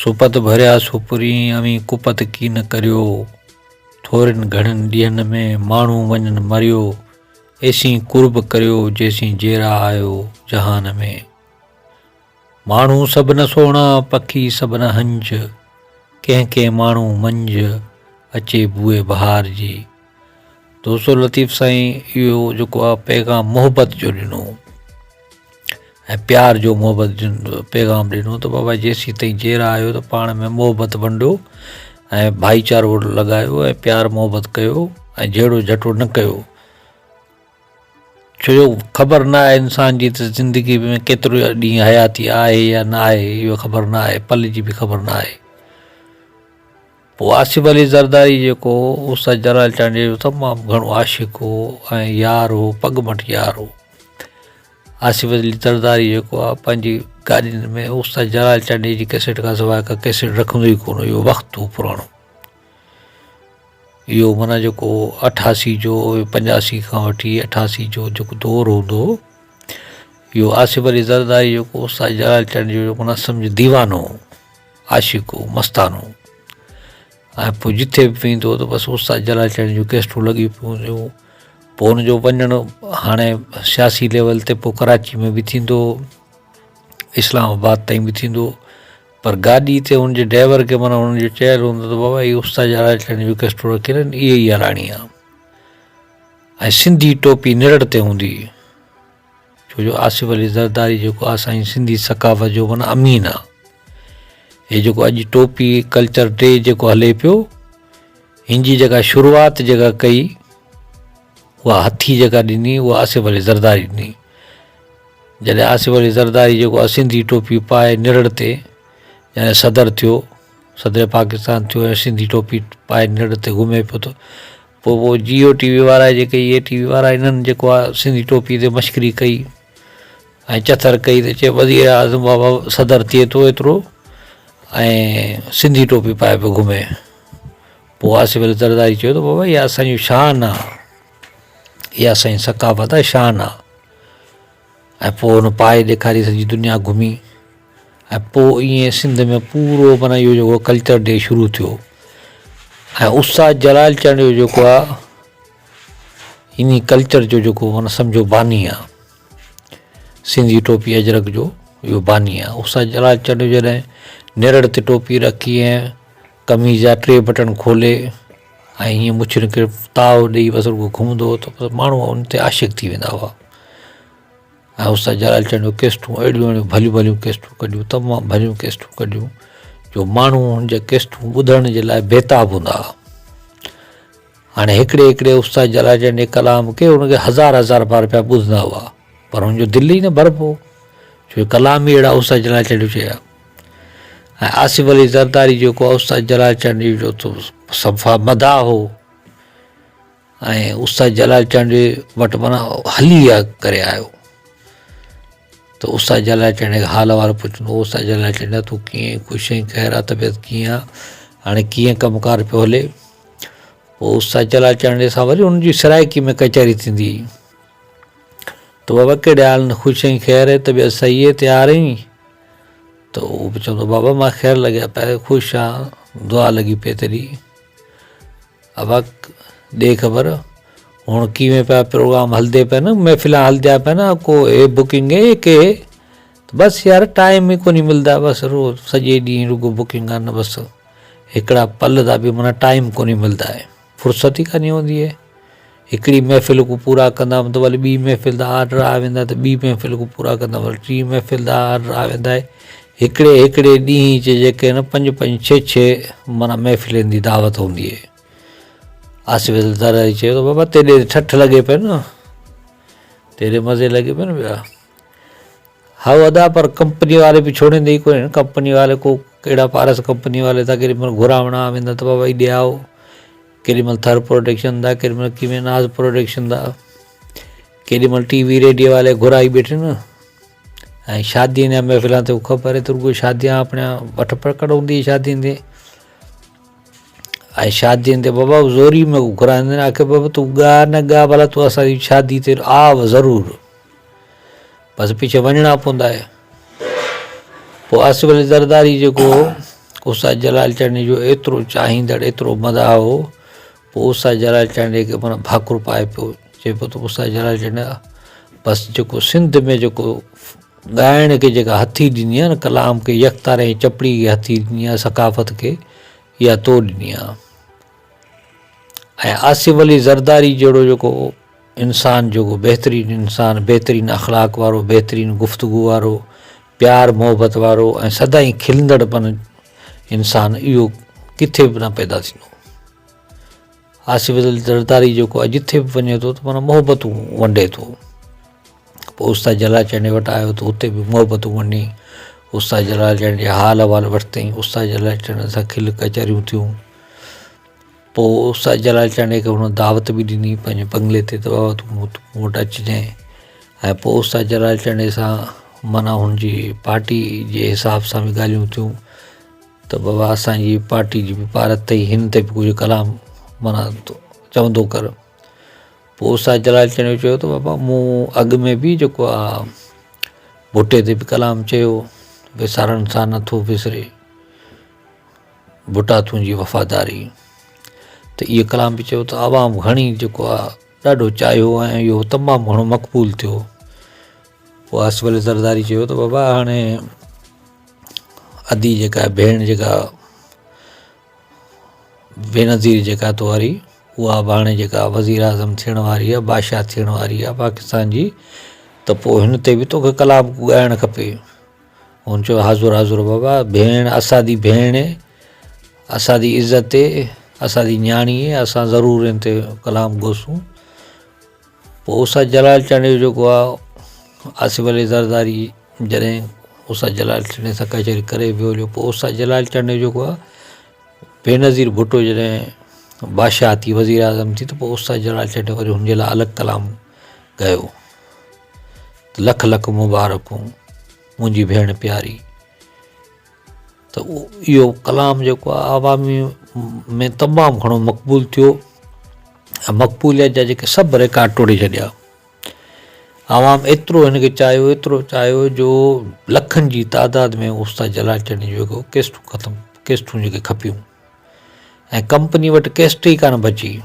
सुपत भरिया सुपुरी अमी कुपत की न करियो, थोरनि घणनि ॾींहनि में माण्हू वञनि मरियो, ऐसी कुर्ब करियो जैसी जेरा आयो जहान में। माण्हू सभु न सोणा पखी सभु न हंज, कंहिं कंहिं माण्हू मंझ अचे बुए बहार जी। दोस्तो लतीफ़ साईं इहो जेको आहे पैगाम मोहबत जो ॾिनो ऐं प्यार जो मोहबत पैगाम ॾिनो त बाबा जेसीं ताईं जेरा आयो त पाण में मोहबत वंडियो ऐं भाईचारो लॻायो ऐं प्यार मोहबत कयो ऐं जहिड़ो झटो न कयो। छो जो ख़बर न आहे इंसान जी त ज़िंदगी में केतिरो ॾींहुं हयाती आहे या न आहे, इहो ख़बर न आहे, पल जी बि ख़बर न आहे। पोइ आसिफ अली ज़रदारी जेको उस्ताद जलाल चांडे जो तमामु घणो आशिक़ हो ऐं यार हो, पगमट यार हो। आसिफ अली ज़रदारी जेको आहे पंहिंजी गाॾियुनि में उस्ताद जलाल चांडे जी कैसेट खां सवाइ का कैसेट रखंदो ई कोन, इहो वक़्तु हो पुराणो। इहो माना जेको 88 जो 85 खां वठी 88 जो जेको दौरु हूंदो, इहो आसिफ अली ज़रदारी जेको उस्ताद जलाल चांडे जो माना सम्झ दीवानो, आशिक़ हो, मस्तानो। ऐं पोइ जिथे बि वेंदो त बसि उस्ताद जलाल चांडे जूं कैसेटूं लॻी पियूं हूंदियूं। पोइ हुनजो वञणु हाणे सियासी लेवल ते पोइ कराची में बि थींदो, इस्लामाबाद ताईं बि थींदो, पर गाॾी ते हुनजे ड्राइवर खे माना हुनजो चयल हूंदो त बाबा इहो उस्ताद जलाल चांडे जूं कैसेटूं रखियल आहिनि, इहे ई हलाइणी आहे। ऐं सिंधी टोपी निरड़ ते हूंदी, छो जो आसिफ अली ज़रदारी जेको आहे असांजी सिंधी सकाफ़त जो माना अमीन आहे। हे जेको अॼु टोपी कल्चर डे जेको हले पियो, हिन जी जेका शुरूआति जेका कई उहा हथी जेका ॾिनी उहा आसिफ अली ज़रदारी ॾिनी। जॾहिं आसिफ अली ज़रदारी जेको आहे सिंधी टोपी पाए निरड़ ते जॾहिं सदर थियो, सदर पाकिस्तान थियो ऐं सिंधी टोपी पाए निरड़ ते घुमे पियो त पोइ जियो टीवी वारा जेके इहे टीवी वारा इन्हनि जेको आहे सिंधी टोपी ते मश्करी कई ऐं चथर कई त चए वज़ीर आज़म बाबा सदर थिए थो एतिरो ऐं सिंधी टोपी पाए पियो घुमे। पोइ आसिफ अली ज़रदारी चयो त बाबा इहा असांजी शान आहे, इहा असांजी सकाफ़त आहे, शान आहे। ऐं पोइ हुन पाए ॾेखारी सॼी दुनिया घुमी ऐं पोइ ईअं सिंध में पूरो माना इहो जेको कल्चर डे शुरू थियो। ऐं उस्ताद जलाल चांडे जो जेको आहे इन कल्चर जो जेको माना सम्झो बानी आहे, सिंधी टोपी अजरक जो इहो बानी आहे। उस्ताद जलाल चांडे जॾहिं निरड़ ते टोपी रखी ऐं कमीज़ जा 3 बटन खोले ऐं हीअं मुछियुनि खे ताव ॾेई बसि रुॻो घुमंदो त माण्हू उन ते आशिक़ थी वेंदा हुआ। ऐं उस्ताद जलाल चांडे कैसेटूं अहिड़ियूं अहिड़ियूं भलियूं भलियूं कैसेटूं कढियूं, तमामु भलियूं कैसेटूं कढियूं जो माण्हू हुनजे कैसेटूं ॿुधण जे लाइ बेताब हूंदा हुआ। हाणे हिकिड़े हिकिड़े उस्ताद जलाल चांडे कलाम खे हुनखे हज़ार बार पिया ॿुधंदा हुआ, पर हुनजो दिलि ई न भरिबो, छो कलाम ई अहिड़ा उस्ताद जलाल चांडे चया। ऐं आसिफ अली ज़रदारी जेको आहे उस्ताद जलाल चांडे जो त सफ़ा मदा हो ऐं उस्ताद जलाल चांडे वटि माना हली करे आयो त उस्ताद जलाल चांडे हाल वार पुछंदो, उस्ताद जलाल चांडे तूं कीअं, ख़ुशि ऐं ख़ैरु आहे, तबियत कीअं आहे, हाणे कीअं कमुकार पियो हले। पोइ उस्ताद जलाल चांडे सां वरी हुनजी सराइकी में कचहरी थींदी त बाबा कहिड़े हाल न, ख़ुशि ऐं ख़ैरु आहे, तबियत सही आहे, तयारु आहीं? त उहो बि चवंदो बाबा मां ख़ैरु लॻिया पिया, ख़ुशि आहियां, दुआ लॻी पई तेरी। अब ॾे ख़बर हुन कीअं पिया प्रोग्राम हलंदे पिया न, महफ़िलां हलंदा पिया न, को हे बुकिंग है के बसि यार टाइम ई कोन मिलंदा, बसि रोज़ सॼे ॾींहुं रुॻो बुकिंग आहे न, बसि हिकिड़ा पल जा बि माना टाइम कोन मिलंदा आहे, फुर्सत ई कान हूंदी आहे। हिकिड़ी महफ़िल को पूरा कंदा त वरी ॿी महफ़िल जा आर्डर आ वेंदा, त ॿी महफ़िल को पूरा कंदा वरी 3 महफ़िल जा आर्डर आ वेंदा आहे। हिकिड़े हिकिड़े ॾींहं जे जेके न 5 6 माना महफ़िलनि जी दावत हूंदी आहे। आसिफ अली ज़रदारी चयो त बाबा तेॾे ठठ लॻे पियो न, तेॾे मज़े लॻे पियो न ॿिया। हा अदा, पर कंपनी वारे बि छोड़ींदे ई कोन्हे, कंपनी वारे को कहिड़ा पारस कंपनी वारे था केॾी महिल घुरावणा वेंदा त बाबा हेॾे आओ, केॾी महिल थर प्रोडक्शन था, केॾी महिल कीअं नाज़ प्रोडक्शन था, केॾी महिल टीवी रेडियो वारे घुराई वेठे न। ऐं शादीअ जा महफ़िलां ते ख़बर आहे त रुॻो शादियां अपना वठ पकड़ हूंदी शादियुनि ते। ऐं शादियुनि ते बाबा ज़ोरी में घुराईंदा आहिनि, आख़िर बाबा तूं ॻाह न ॻाह, भला तूं असांजी शादी ते आव ज़रूरु, बसि पीछे वञणा पवंदा आहे। पोइ आसिफ अली ज़रदारी जेको उस्ताद जलाल चंद जो एतिरो चाहींदड़ एतिरो मदाह हो, पोइ उस्ताद जलाल चंद खे माना भाकुर पाए पियो, चए पियो त उस्ताद जलाल चंद बसि जेको सिंध में जेको ॻाइण खे जेका हथी ॾिनी आहे न, कलाम खे यकतार ऐं चपड़ी खे हथी ॾिनी आहे, सकाफ़त खे इहा तो ॾिनी आहे। ऐं आसिफ अली ज़रदारी जहिड़ो जेको इंसानु, जेको बहितरीनु इंसानु, बहितरीनु अख़लाक वारो, बहितरीनु गुफ़्तगू वारो, प्यार मोहबत वारो ऐं सदाईं खिलंदड़पन इंसानु, इहो किथे बि न पैदा थींदो। आसिफ अली ज़रदारी जेको आहे जिथे बि वञे थो त माना मोहबतूं वंडे थो। पोइ उस्ताद जलाल चंद वटि आयो त हुते बि मोहबतूं वंडी, उस्ताद जलाल चंद जे हाल अहवाल वरितईं, उस्ताद जलाल चंद सां खिल कचरियूं थियूं। पोइ उस्ताद जलाल चंद खे हुन दावत बि ॾिनी पंहिंजे बंगले ते, त बाबा तूं मूं वटि अचिजांइ। ऐं पोइ उस्ताद जलाल चंद सां माना हुनजी पार्टी जे हिसाब सां बि ॻाल्हियूं थियूं त बाबा असांजी पार्टी जी बि पारत अथई, हिन ते बि कुझु कलाम माना चवंदो कर। पोइ उस्ताद जलाल चंद चयो त बाबा मूं अॻु में बि जेको आहे भुटे ते बि कलाम चयो, विसारण सां नथो विसरे भुटा तुंहिंजी वफ़ादारी, त इहो कलाम बि चयो त आवाम घणी जेको आहे ॾाढो चाहियो ऐं इहो तमामु घणो मक़बूल थियो। पोइ आसिफ अली ज़रदारी चयो त बाबा हाणे अदी जेका भेण जेका बेनज़ीर जेका तो वारी, उहा बि हाणे जेका वज़ीर आज़म थियण वारी आहे, बादशाह थियण वारी आहे पाकिस्तान जी, त पोइ हिन ते बि तोखे कलाम ॻाइणु खपे। हुन चयो हाज़ुर हाज़ुर बाबा, भेण असांजी भेण, असांजी इज़त, असांजी न्याणी, असां ज़रूरु हिन ते कलाम ॻोसूं। पोइ उस्ताद जलाल चंद जेको आहे आसिफ अली ज़रदारी जॾहिं उस्ताद जलाल चंद सां कचहरी करे वियो हुयो, पोइ उस्ताद जलाल चंद जेको आहे बेनज़ीर भुट्टो जॾहिं बादशाह थी, वज़ीर आज़म थी, त पोइ उस्ताद जलाल चंद वरी हुनजे लाइ अलॻि कलाम ॻायो त लख लख मुबारकूं मुंहिंजी भेण प्यारी। त इहो कलाम जेको आहे आवामी में तमामु घणो मक़बूल थियो ऐं मक़बूलियत जा जेके सभु रिकॉर्ड टोड़े छॾिया। आवाम एतिरो हिनखे चाहियो, एतिरो चाहियो जो लखनि जी तादाद में उस्ताद जलाल चंद जेको केस्टूं जेके खपियूं, ऐं कंपनी वटि केस्ट ई कान बची।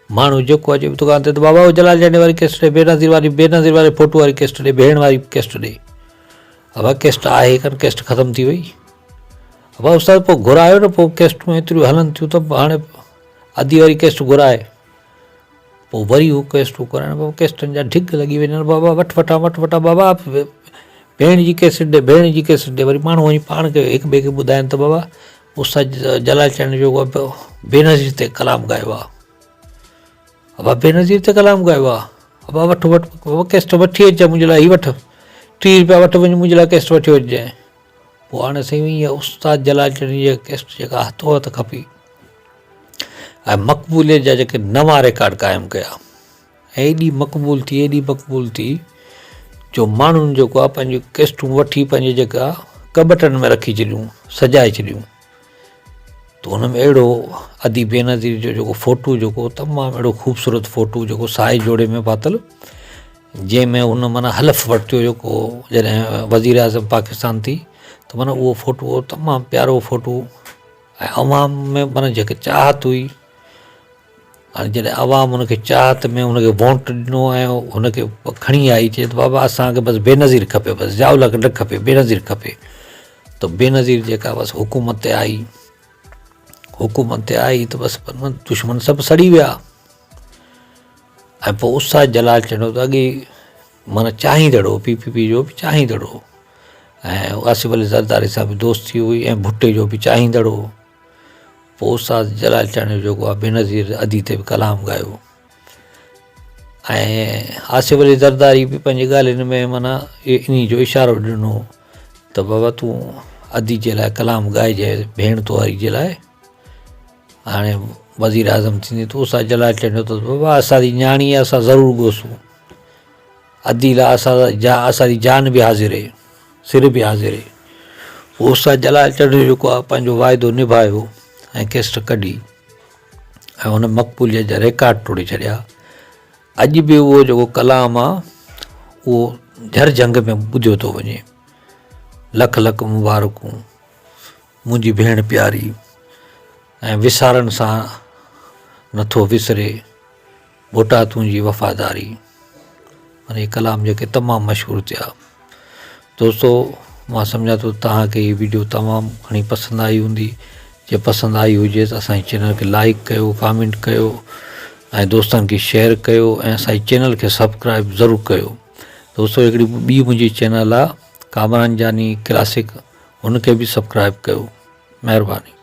माण्हू जेको अचे दुकान ते त बाबा उहो जलाल चंद वारी केस्ट ॾे, बेनज़ीर वारी फोटो वारी केस्ट ॾे, भेण वारी केस्ट ॾे। अब केस्ट आहे कान, केस्ट ख़तमु थी वई। अब उस्ताद पोइ घुरायो न, पोइ केस्टूं एतिरियूं हलनि थियूं त हाणे अधी वारी केस्ट घुराए, पोइ वरी हू केस्टूं कराइण, बाबा केस्टनि जा ढिग लॻी वञनि, बाबा वठि वठा बाबा भेण जी केस्ट ॾे, भेण जी केस्ट ॾे। वरी माण्हू वञी पाण खे हिक ॿिए खे ॿुधाइनि त बाबा उस्ताद जलाल चंद जेको आहे बेनज़ीर ते कलाम ॻायो आहे, बाबा बेनज़ीर ते कलाम ॻायो आहे, बाबा वठि केस्ट वठी अचजांइ मुंहिंजे लाइ, हीअ वठि 30 रुपया वठि वञि मुंहिंजे लाइ केस्ट वठी अचिजांइ। पोइ हाणे साईं ईअं उस्ताद जलाल चंद जी केस्ट जेका हथो हथ खपी ऐं मक़बूलियत जा जेके नवां रिकॉर्ड क़ाइमु कया, ऐं एॾी मक़बूल थी जो माण्हुनि जेको आहे पंहिंजूं केस्टूं वठी पंहिंजे जेका कबटनि में रखी छॾियूं, सजाए छॾियूं। त हुन में अहिड़ो अदी बेनज़ीर जो जेको फ़ोटू जेको तमामु अहिड़ो ख़ूबसूरत फ़ोटू जेको साए जोड़े में पातल, जंहिंमें हुन माना हलफ़ वरितो जेको जॾहिं वज़ीर आज़म पाकिस्तान थी, त माना उहो फ़ोटू तमामु प्यारो फ़ोटू। ऐं अवाम में माना जेके चाहत हुई, हाणे जॾहिं अवाम हुनखे चाहत में हुनखे वोट ॾिनो ऐं हुनखे खणी आई, चए त बाबा असांखे बसि बेनज़ीर खपे, बसि जाउलक न खपे, बेनज़ीर खपे। त बेनज़ीर जेका बसि हुकूमत ते आई त बसि दुश्मन सभु सड़ी विया। ऐं पोइ उस्ताद जलाल चंद त अॻे माना चाहींदड़ हो, PPP जो बि चाहींदड़ हो, ऐं आसिफ अली ज़रदारी सां बि दोस्ती हुई, ऐं भुट्टे जो बि चाहींदड़ हो। पोइ उस्ताद जलाल चंद जेको आहे बेनज़ीर अदी ते बि कलाम ॻायो, ऐं आसिफ अली ज़रदारी बि पंहिंजी ॻाल्हियुनि में माना इन जो इशारो ॾिनो त बाबा तूं अदी जे लाइ कलाम ॻाइजांइ, भेण तुंहिंजी जे लाइ हाणे वज़ीर आज़म थींदी। त उस्ताद जलाल चंद त बाबा असांजी न्याणी आहे, असां ज़रूरु ॻोसूं, अदी लाइ असांजी जान बि हाज़िर आहे, सिर बि हाज़िर आहे। पोइ उस्ताद जलाल चंद जेको आहे पंहिंजो वाइदो निभायो ऐं केस्ट कढी ऐं हुन मक़बूलियत जा रिकॉर्ड टोड़े छॾिया। अॼु बि उहो जेको कलाम आहे उहो झर जंग में ॿुधियो थो वञे। लख लख मुबारकूं मुंहिंजी भेण प्यारी ऐं विसारण सां नथो विसरे बोटा तुंहिंजी वफ़ादारी। माने कलाम जेके तमामु मशहूरु थिया। दोस्तो मां सम्झां थो तव्हांखे हीअ वीडियो तमामु घणी पसंदि आई हूंदी। जे पसंदि आई हुजे त असांजे चैनल खे लाइक कयो, कमेंट कयो ऐं दोस्तनि खे शेयर कयो ऐं असांजे चैनल खे सब्सक्राइब ज़रूरु कयो। दोस्तो हिकिड़ी ॿी मुंहिंजी चैनल आहे कामरान जानी क्लासिक, हुनखे बि सब्सक्राइब कयो। महिरबानी।